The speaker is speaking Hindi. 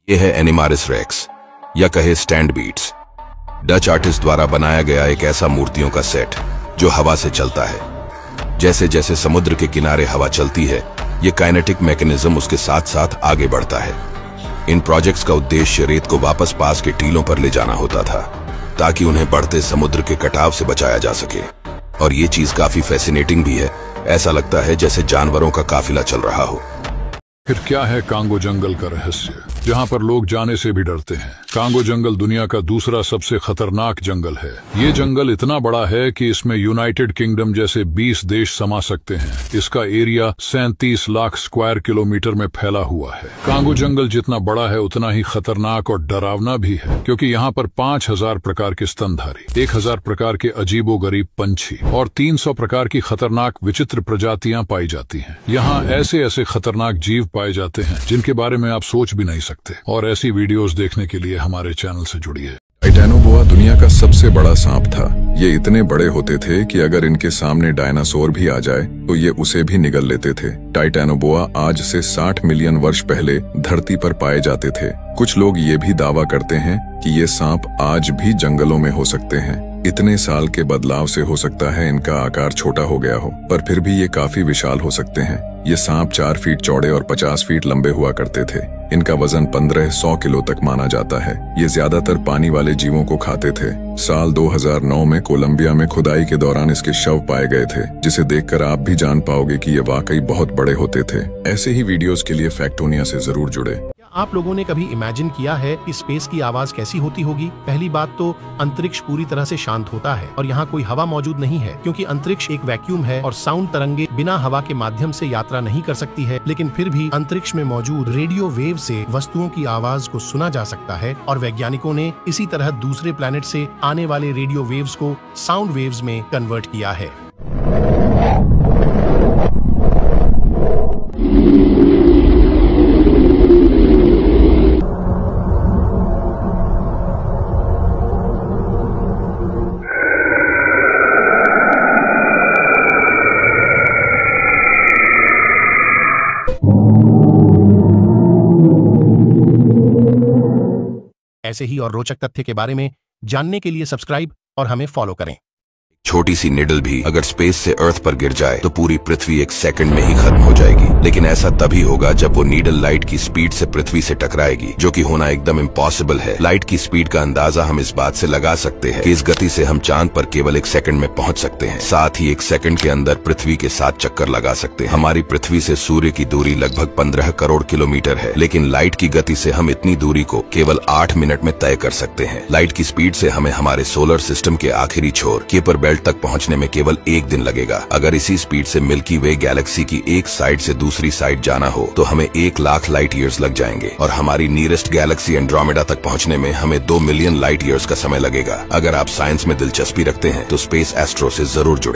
यह है एनिमारिस रेक्स या कहे स्टैंड बीट्स, डच आर्टिस्ट द्वारा बनाया गया एक ऐसा मूर्तियों का सेट जो हवा से चलता है। जैसे जैसे समुद्र के किनारे हवा चलती है, ये काइनेटिक मैकेनिज्म उसके साथ साथ आगे बढ़ता है। इन प्रोजेक्ट्स का उद्देश्य रेत को वापस पास के टीलों पर ले जाना होता था ताकि उन्हें बढ़ते समुद्र के कटाव से बचाया जा सके। और ये चीज काफी फैसिनेटिंग भी है, ऐसा लगता है जैसे जानवरों का काफिला चल रहा हो। फिर क्या है कांगो जंगल का रहस्य, जहां पर लोग जाने से भी डरते हैं। कांगो जंगल दुनिया का दूसरा सबसे खतरनाक जंगल है। ये जंगल इतना बड़ा है कि इसमें यूनाइटेड किंगडम जैसे 20 देश समा सकते हैं। इसका एरिया 37 लाख स्क्वायर किलोमीटर में फैला हुआ है। कांगो जंगल जितना बड़ा है उतना ही खतरनाक और डरावना भी है, क्योंकि यहाँ पर 5000 प्रकार के स्तनधारी, 1000 प्रकार के अजीबोगरीब पंछी और 300 प्रकार की खतरनाक विचित्र प्रजातियां पाई जाती हैं। यहाँ ऐसे ऐसे खतरनाक जीव पाए जाते हैं जिनके बारे में आप सोच भी नहीं सकते। और ऐसी वीडियोस देखने के लिए हमारे चैनल से जुड़िए। टाइटैनोबोआ दुनिया का सबसे बड़ा सांप था। ये इतने बड़े होते थे कि अगर इनके सामने डायनासोर भी आ जाए तो ये उसे भी निगल लेते थे। टाइटैनोबोआ आज से 60 मिलियन वर्ष पहले धरती पर पाए जाते थे। कुछ लोग ये भी दावा करते हैं कि ये सांप आज भी जंगलों में हो सकते हैं। इतने साल के बदलाव से हो सकता है इनका आकार छोटा हो गया हो, पर फिर भी ये काफी विशाल हो सकते हैं। ये सांप 4 फीट चौड़े और 50 फीट लंबे हुआ करते थे। इनका वजन 1500 किलो तक माना जाता है। ये ज्यादातर पानी वाले जीवों को खाते थे। साल 2009 में कोलंबिया में खुदाई के दौरान इसके शव पाए गए थे, जिसे देखकर आप भी जान पाओगे कि ये वाकई बहुत बड़े होते थे। ऐसे ही वीडियोस के लिए फैक्टोनिया से जरूर जुड़े। आप लोगों ने कभी इमेजिन किया है कि स्पेस की आवाज कैसी होती होगी? पहली बात तो अंतरिक्ष पूरी तरह से शांत होता है और यहाँ कोई हवा मौजूद नहीं है, क्योंकि अंतरिक्ष एक वैक्यूम है और साउंड तरंगे बिना हवा के माध्यम से यात्रा नहीं कर सकती है। लेकिन फिर भी अंतरिक्ष में मौजूद रेडियो वेव से वस्तुओं की आवाज को सुना जा सकता है और वैज्ञानिकों ने इसी तरह दूसरे प्लैनेट से आने वाले रेडियो वेव्स को साउंड वेव्स में कन्वर्ट किया है। ऐसे ही और रोचक तथ्य के बारे में जानने के लिए सब्सक्राइब और हमें फॉलो करें। छोटी सी निडल भी अगर स्पेस से अर्थ पर गिर जाए तो पूरी पृथ्वी एक सेकंड में ही खत्म हो जाएगी। लेकिन ऐसा तभी होगा जब वो नीडल लाइट की स्पीड से पृथ्वी से टकराएगी, जो कि होना एकदम इम्पॉसिबल है। लाइट की स्पीड का अंदाजा हम इस बात से लगा सकते हैं कि इस गति से हम चांद पर केवल 1 सेकंड में पहुंच सकते हैं। साथ ही 1 सेकंड के अंदर पृथ्वी के 7 चक्कर लगा सकते हैं। हमारी पृथ्वी से सूर्य की दूरी लगभग 15 करोड़ किलोमीटर है, लेकिन लाइट की गति से हम इतनी दूरी को केवल 8 मिनट में तय कर सकते हैं। लाइट की स्पीड से हमें हमारे सोलर सिस्टम के आखिरी छोर कुइपर बेल्ट तक पहुंचने में केवल 1 दिन लगेगा। अगर इसी स्पीड से मिल्की वे गैलेक्सी की एक साइड से दूसरी साइड जाना हो तो हमें 1 लाख लाइट ईयर्स लग जाएंगे और हमारी नियरेस्ट गैलेक्सी एंड्रोमेडा तक पहुंचने में हमें 2 मिलियन लाइट ईयर्स का समय लगेगा। अगर आप साइंस में दिलचस्पी रखते हैं तो स्पेस एस्ट्रो से जरूर जुड़े।